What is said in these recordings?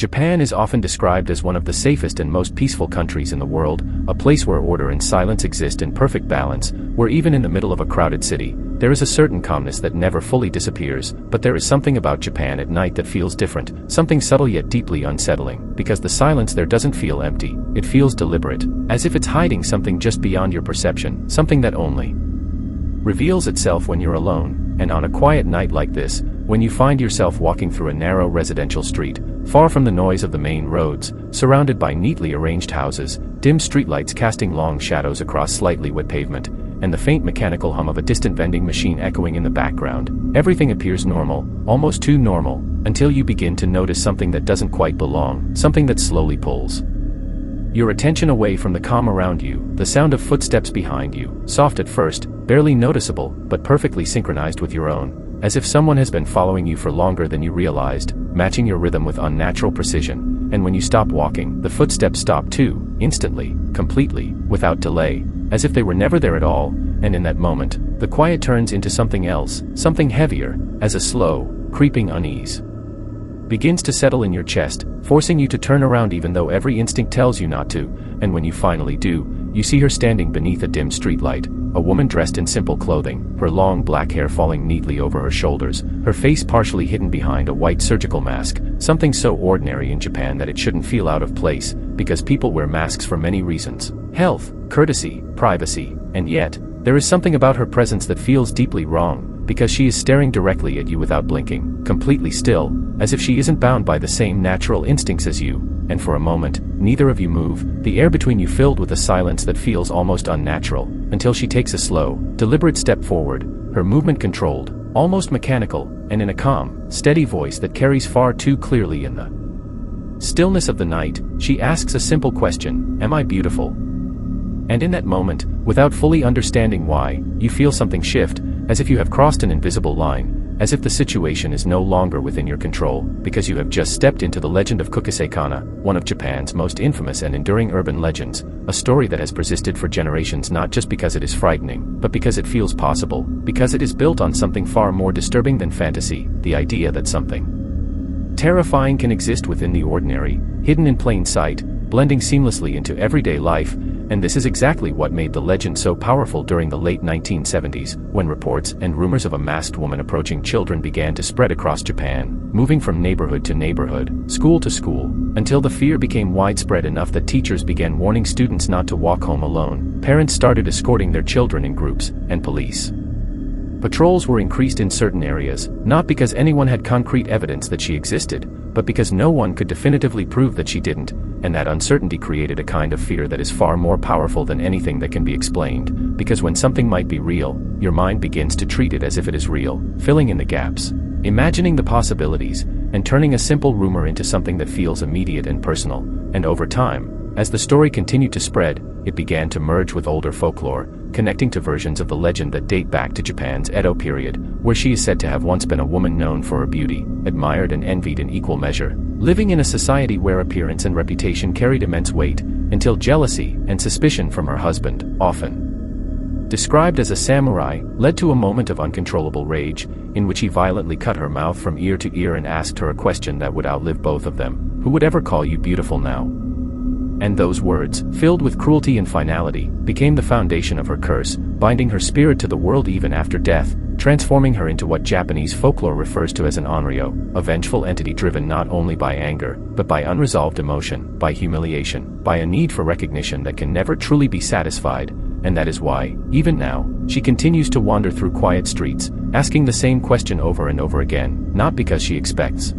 Japan is often described as one of the safest and most peaceful countries in the world, a place where order and silence exist in perfect balance, where even in the middle of a crowded city, there is a certain calmness that never fully disappears. But there is something about Japan at night that feels different, something subtle yet deeply unsettling, because the silence there doesn't feel empty, it feels deliberate, as if it's hiding something just beyond your perception, something that only reveals itself when you're alone. And on a quiet night like this, when you find yourself walking through a narrow residential street, far from the noise of the main roads, surrounded by neatly arranged houses, dim streetlights casting long shadows across slightly wet pavement, and the faint mechanical hum of a distant vending machine echoing in the background, everything appears normal, almost too normal, until you begin to notice something that doesn't quite belong, something that slowly pulls your attention away from the calm around you, the sound of footsteps behind you, soft at first, barely noticeable, but perfectly synchronized with your own, as if someone has been following you for longer than you realized, matching your rhythm with unnatural precision. And when you stop walking, the footsteps stop too, instantly, completely, without delay, as if they were never there at all. And in that moment, the quiet turns into something else, something heavier, as a slow, creeping unease begins to settle in your chest, forcing you to turn around even though every instinct tells you not to. And when you finally do, you see her standing beneath a dim streetlight, a woman dressed in simple clothing, her long black hair falling neatly over her shoulders, her face partially hidden behind a white surgical mask, something so ordinary in Japan that it shouldn't feel out of place, because people wear masks for many reasons: health, courtesy, privacy. And yet, there is something about her presence that feels deeply wrong, because she is staring directly at you without blinking, completely still, as if she isn't bound by the same natural instincts as you. And for a moment, neither of you move, the air between you filled with a silence that feels almost unnatural, until she takes a slow, deliberate step forward, her movement controlled, almost mechanical, and in a calm, steady voice that carries far too clearly in the stillness of the night, she asks a simple question: "Am I beautiful?" And in that moment, without fully understanding why, you feel something shift, as if you have crossed an invisible line, as if the situation is no longer within your control, because you have just stepped into the legend of Kuchisake-onna, one of Japan's most infamous and enduring urban legends, a story that has persisted for generations not just because it is frightening, but because it feels possible, because it is built on something far more disturbing than fantasy, the idea that something terrifying can exist within the ordinary, hidden in plain sight, blending seamlessly into everyday life. And this is exactly what made the legend so powerful during the late 1970s, when reports and rumors of a masked woman approaching children began to spread across Japan, moving from neighborhood to neighborhood, school to school, until the fear became widespread enough that teachers began warning students not to walk home alone, parents started escorting their children in groups, and police patrols were increased in certain areas, not because anyone had concrete evidence that she existed, but because no one could definitively prove that she didn't. And that uncertainty created a kind of fear that is far more powerful than anything that can be explained, because when something might be real, your mind begins to treat it as if it is real, filling in the gaps, imagining the possibilities, and turning a simple rumor into something that feels immediate and personal. And over time, as the story continued to spread, it began to merge with older folklore, connecting to versions of the legend that date back to Japan's Edo period, where she is said to have once been a woman known for her beauty, admired and envied in equal measure, living in a society where appearance and reputation carried immense weight, until jealousy and suspicion from her husband, often described as a samurai, led to a moment of uncontrollable rage, in which he violently cut her mouth from ear to ear and asked her a question that would outlive both of them: "Who would ever call you beautiful now?" And those words, filled with cruelty and finality, became the foundation of her curse, binding her spirit to the world even after death, transforming her into what Japanese folklore refers to as an onryo, a vengeful entity driven not only by anger, but by unresolved emotion, by humiliation, by a need for recognition that can never truly be satisfied. And that is why, even now, she continues to wander through quiet streets, asking the same question over and over again, not because she expects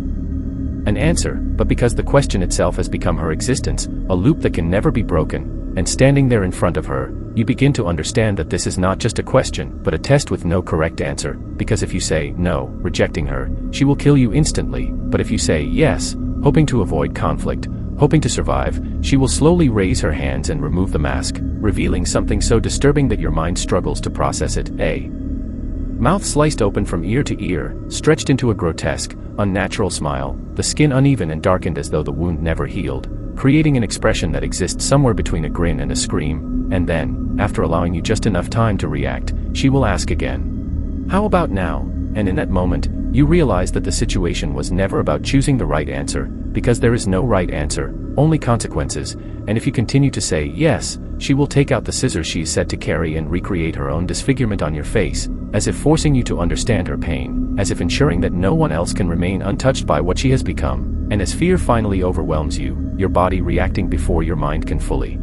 an answer, but because the question itself has become her existence, a loop that can never be broken. And standing there in front of her, you begin to understand that this is not just a question, but a test with no correct answer, because if you say no, rejecting her, she will kill you instantly, but if you say yes, hoping to avoid conflict, hoping to survive, she will slowly raise her hands and remove the mask, revealing something so disturbing that your mind struggles to process it. A mouth sliced open from ear to ear, stretched into a grotesque, unnatural smile, the skin uneven and darkened as though the wound never healed, creating an expression that exists somewhere between a grin and a scream. And then, after allowing you just enough time to react, she will ask again, "How about now?" And in that moment, you realize that the situation was never about choosing the right answer, because there is no right answer, only consequences, and if you continue to say yes, she will take out the scissors she is said to carry and recreate her own disfigurement on your face, as if forcing you to understand her pain, as if ensuring that no one else can remain untouched by what she has become, and as fear finally overwhelms you, your body reacting before your mind can fully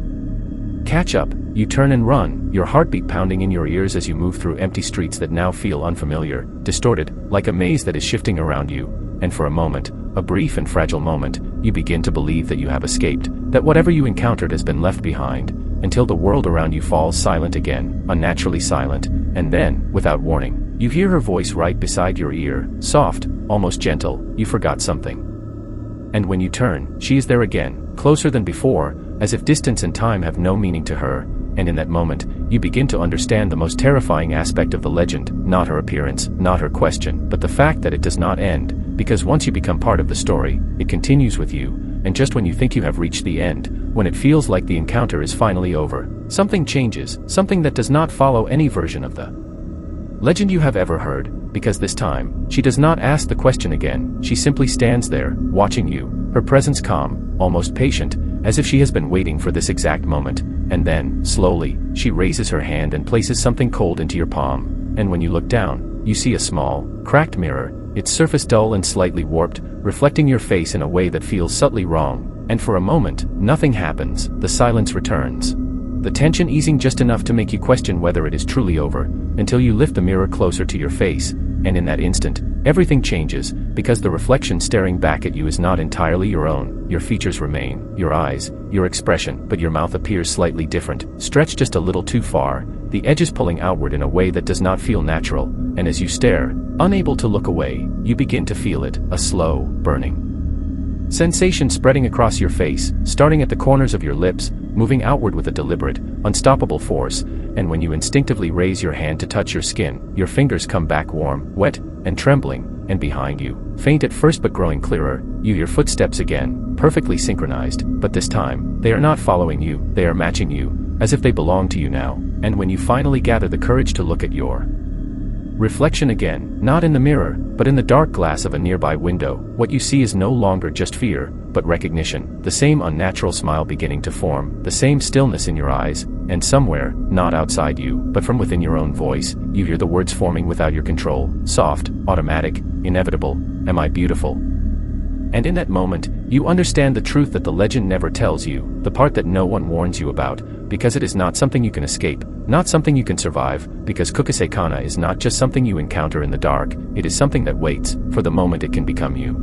catch up, you turn and run, your heartbeat pounding in your ears as you move through empty streets that now feel unfamiliar, distorted, like a maze that is shifting around you, and for a moment, a brief and fragile moment, you begin to believe that you have escaped, that whatever you encountered has been left behind, until the world around you falls silent again, unnaturally silent, and then, without warning, you hear her voice right beside your ear, soft, almost gentle, "You forgot something." And when you turn, she is there again, closer than before, as if distance and time have no meaning to her, and in that moment, you begin to understand the most terrifying aspect of the legend, not her appearance, not her question, but the fact that it does not end, because once you become part of the story, it continues with you, and just when you think you have reached the end, when it feels like the encounter is finally over, something changes, something that does not follow any version of the legend you have ever heard, because this time, she does not ask the question again, she simply stands there, watching you, her presence calm, almost patient, as if she has been waiting for this exact moment, and then, slowly, she raises her hand and places something cold into your palm, and when you look down, you see a small, cracked mirror, its surface dull and slightly warped, reflecting your face in a way that feels subtly wrong, and for a moment, nothing happens, the silence returns. The tension easing just enough to make you question whether it is truly over, until you lift the mirror closer to your face, and in that instant, everything changes, because the reflection staring back at you is not entirely your own, your features remain, your eyes, your expression, but your mouth appears slightly different, stretched just a little too far, the edges pulling outward in a way that does not feel natural, and as you stare, unable to look away, you begin to feel it, a slow, burning sensation spreading across your face, starting at the corners of your lips, moving outward with a deliberate, unstoppable force, and when you instinctively raise your hand to touch your skin, your fingers come back warm, wet, and trembling, and behind you, faint at first but growing clearer, you hear footsteps again, perfectly synchronized, but this time, they are not following you, they are matching you, as if they belong to you now, and when you finally gather the courage to look at your reflection again, not in the mirror, but in the dark glass of a nearby window, what you see is no longer just fear, but recognition, the same unnatural smile beginning to form, the same stillness in your eyes, and somewhere, not outside you, but from within your own voice, you hear the words forming without your control, soft, automatic, inevitable, "Am I beautiful?" And in that moment, you understand the truth that the legend never tells you, the part that no one warns you about, because it is not something you can escape, not something you can survive, because Kuchisake-onna is not just something you encounter in the dark, it is something that waits, for the moment it can become you.